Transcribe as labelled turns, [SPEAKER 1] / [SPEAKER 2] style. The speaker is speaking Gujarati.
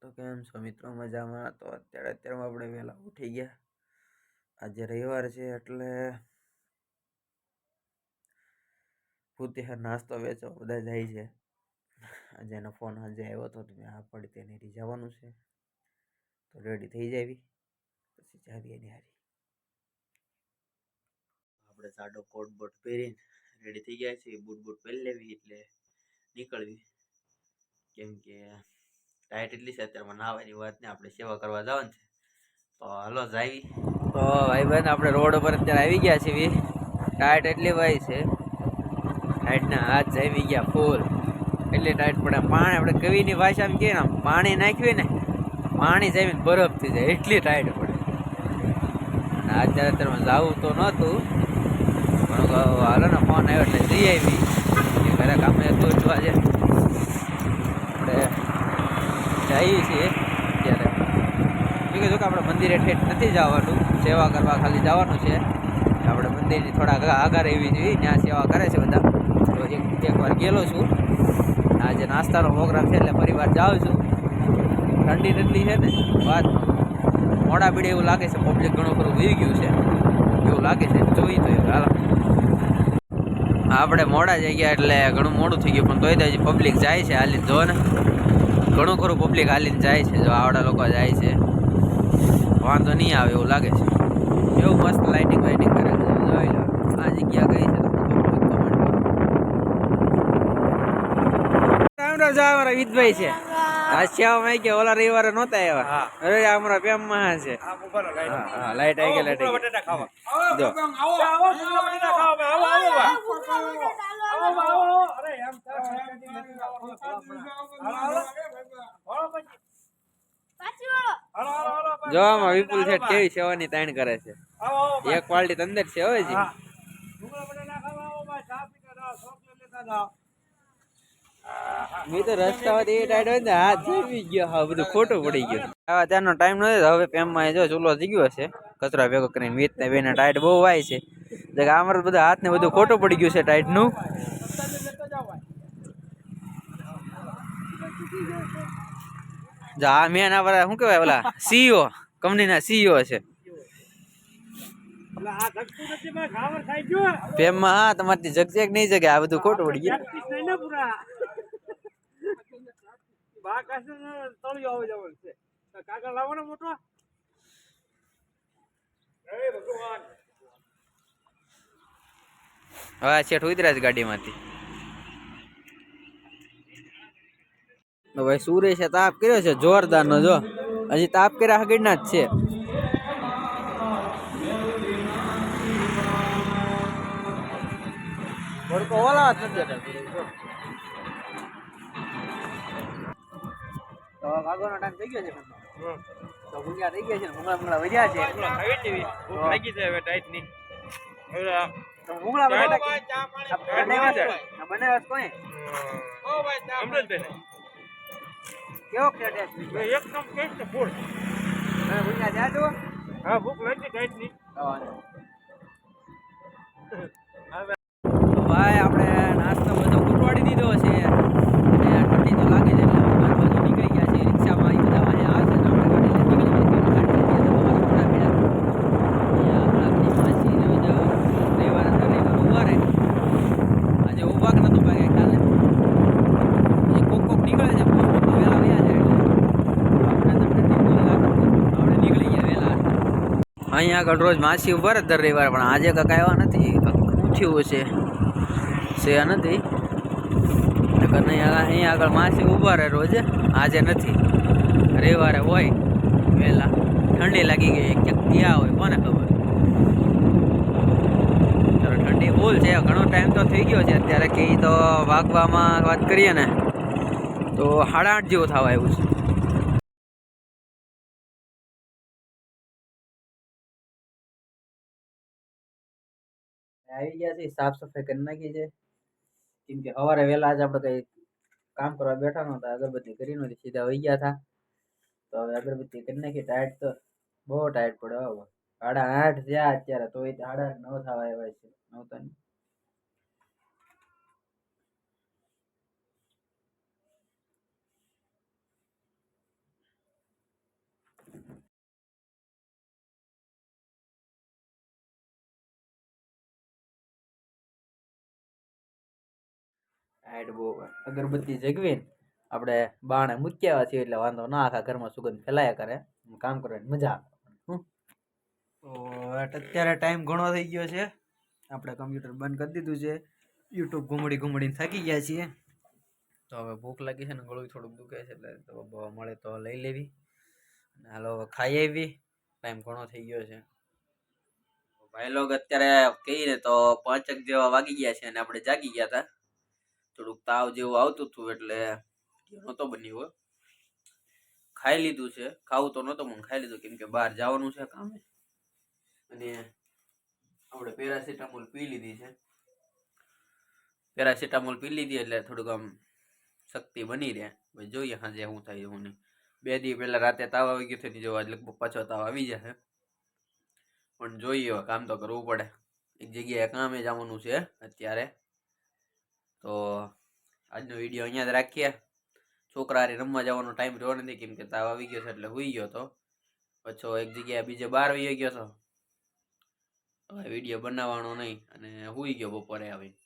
[SPEAKER 1] તો કેમ છો મિત્રો? મજામાં? તો અત્યારે આપણે વહેલા ઉઠી ગયા. આજે રવિવાર છે એટલે ભૂતિહાર નાસ્તો વેચવા બધા જાય છે. આજે એનો ફોન આજે આવ્યો હતો તો મેં આ પડી તેની જવાનું છે, તો રેડી થઈ જાવી પછી જાવીએ એની હારી. આપણે સાડો કોટ બોટ પહેરીને રેડી થઈ ગયા છીએ. બૂટ પહેરી લેવી એટલે નીકળવી, કેમ કે ટાઈટ એટલી છે અત્યારમાં નાવાની વાત ને આપણે સેવા કરવા જવાનું છે. તો હાલો જાવી. તો ભાઈબંધ આપણે રોડ ઉપર અત્યારે આવી ગયા છીએ. ટાઈટ એટલી ભાઈ છે, ટાઈટના હાથ જાવી ગયા ફૂલ, એટલી ટાઈટ પડે. પાણી આપણે કવિની ભાષામાં કહીએ ને, પાણી નાખ્યું ને પાણી જાવીને બરફ થઈ જાય એટલી ટાઈટ પડે. અને અત્યારે જવું તો નહોતું પણ હાલો ને ફોન આવ્યો એટલે જઈ આવી. ઘરે કામે હતું એટલે આજે આપણે જઈએ છીએ. અત્યારે કીધું કે આપણે મંદિરે ઠેઠ નથી જવાનું, સેવા કરવા ખાલી જવાનું છે. આપણે મંદિરની થોડા આગળ એવી જોઈએ, ત્યાં સેવા કરે છે બધા. તો એકવાર ગયેલો છું. આજે નાસ્તાનો પ્રોગ્રામ છે એટલે ફરી વાર જાઉં છું. ઠંડી એટલી છે ને વાત મોડા પીડે એવું લાગે છે. પબ્લિક ઘણું ખરું વહી ગયું છે એવું લાગે છે. જોઈ તો હાલો આપણે મોડા જઈ ગયા એટલે ઘણું મોડું થઈ ગયું, પણ તોય તો પબ્લિક જાય છે હાલીને. જો ને ઘણું ખરું પબ્લિક હાલીને જાય છે. જો આવડા લોકો જાય છે, વાંધો નહીં આવે એવું લાગે છે. એવું મસ્ત લાઇટિંગ વાઇટિંગ કરે છે. જોઈ લો આ જગ્યા કઈ છે તો અમારા વિદભાઈ છે. આશિયામાં કે ઓલા રવિવારે નહોતા આવ્યા. અરે અમારા પેમમાં છે. હા લાઈટ આવી ગઈ, લાઈટ આવી ગઈ. જો જો આમાં વિપુલ શેઠ કેવી સેવાની તાણ કરે છે. એક ક્વોલિટી અંદર છે હવે જી. મેં તો રસ્તામાંથી એ ટાઈટ હોય ને હાથ જીવી ગયો. હા બધું ખોટું પડી ગયું. હવે ત્યારનો ટાઈમ નથી. હવે પેમમાં જો ચૂલો થઈ ગયો હશે કચરા ભેગો કરીને. મીત ને બેને ટાઈટ બહુ વાય છે. અમારે બધા હાથ ને બધું ખોટું પડી ગયું છે ટાઈટ નું. આ મેન આપડા શું કેવાય ઓલા સીઈઓ કંપનીના સીઈઓ છે. પેમમાં હા તમારી જગજેગ નહીં જગે. આ બધું ખોટું પડી ગયું. હા શેઠ ઉતર્યા છે ગાડીમાંથી. ભાઈ સુરેશે તાપ કર્યો છે જોરદાર નો. જો હજી તાપ કર્યા હગડના જ છે. ઓલા જ નથી. તો વાગવાનો ટાઈમ થઈ ગયો છે. તો ભૂંગળા થઈ ગયા છે. ભૂંગળા વધ્યા છે. લાગી જાય હવે ટાઈટ ની. ભૂંગળા બનાવ્યા કોઈ કેવો એકદમ ટેસ્ટ ફૂલ. ભૂંગળા જાજો. હા ભૂખ લાગી ટાઈટ ની. ભાઈ આપણે નાસ્તો બધો ઉઠવાડી દીધો છે. ઠંડી તો લાગે છે એટલે બધું નીકળી ગયા છે. રિક્ષામાં એ બધા અહીંયા આવશે તો આપણે ગાડી લઈને નીકળી જઈએ. આજે ઉભા કે નતું ભાઈ ખ્યાલ એ કોક નીકળે છે. વહેલા વયા છે આપણે નીકળી ગયા વહેલા. અહીંયા આગળ રોજ માસી ઉભા જ દર રવિવારે, પણ આજે કાંઈ આવ્યા નથી. પૂછ્યું છે નથી. અહીંયા આગળ માસી ઉભા રહે રોજ, આજે નથી. રવિવારે હોય વહેલા. ઠંડી લાગી ગઈ ક્યાંક ગયા હોય કોને ખબર. ઠંડી ફૂલ છે. ઘણો ટાઈમ તો થઈ ગયો છે અત્યારે કે તો વાગવામાં વાત કરીએ ને તો 8:30 જેવું થવા આવ્યું છે. આવી ગયા છે. સાફ સફાઈ કરી નાખી છે. કેમ કે સવારે વહેલા આજે આપણે કઈ કામ કરવા બેઠા નહોતા. અગરબત્તી કરી નહોતી, સીધા વહી ગયા હતા. તો હવે અગરબત્તી કરી નાખી. ટાઈટ તો બહુ ટાઈટ પડે. હવે 8:30 થયા અત્યારે તો 8:30 થવા આવ્યા છે. 9 તો નહીં. આડ બહુ અગરબત્તી જગવીને આપણે બાણે મૂકી આવ્યા છીએ એટલે વાંધો ના, આખા ઘરમાં સુગંધ ફેલાયા કરે, કામ કરવાની મજા આવે. તો અત્યારે ટાઈમ ઘણો થઈ ગયો છે, આપણે કમ્પ્યુટર બંધ કરી દીધું છે, યુટ્યુબ ઘૂમડીને થાકી ગયા છીએ. તો હવે ભૂખ લાગી છે ને ગળું થોડુંક દુખે છે, એટલે તો મળે તો લઈ લેવી. હાલો હવે ખાઈ આવી, ટાઈમ ઘણો થઈ ગયો છે. ભાઈ લોગ અત્યારે કહીને તો 5 જેવા વાગી ગયા છે અને આપણે જાગી ગયા હતા. થોડુંક તાવ જેવું આવતું હતું એટલે નહોતો બન્યો. ખાઈ લીધું છે, ખાવું તો નહોતો પણ ખાઈ લીધું કેમ કે બહાર જવાનું છે કામે. અને આપણે પેરાસિટામોલ પી લીધી છે. પેરાસિટામોલ પી લીધી એટલે થોડુંક આમ શક્તિ બની રહે. ભાઈ જોઈએ સાંજે શું થાય એવું નહીં. 2 દી પહેલા રાતે તાવ આવી ગયો થઈ જવા, લગભગ પાછો તાવ આવી જશે. પણ જોઈએ કામ તો કરવું પડે. એક જગ્યાએ કામે જવાનું છે અત્યારે. તો આજનો વિડીયો અહીંયા જ રાખીએ. છોકરા હારે રમવા જવાનો ટાઈમ રહ્યો નથી કેમ કે તાવ આવી ગયો છે એટલે હુઈ ગયો હતો. પાછો એક જગ્યાએ બીજે બહાર વહી ગયો હતો. વિડીયો બનાવવાનો નહીં અને હુઈ ગયો બપોરે આવીને.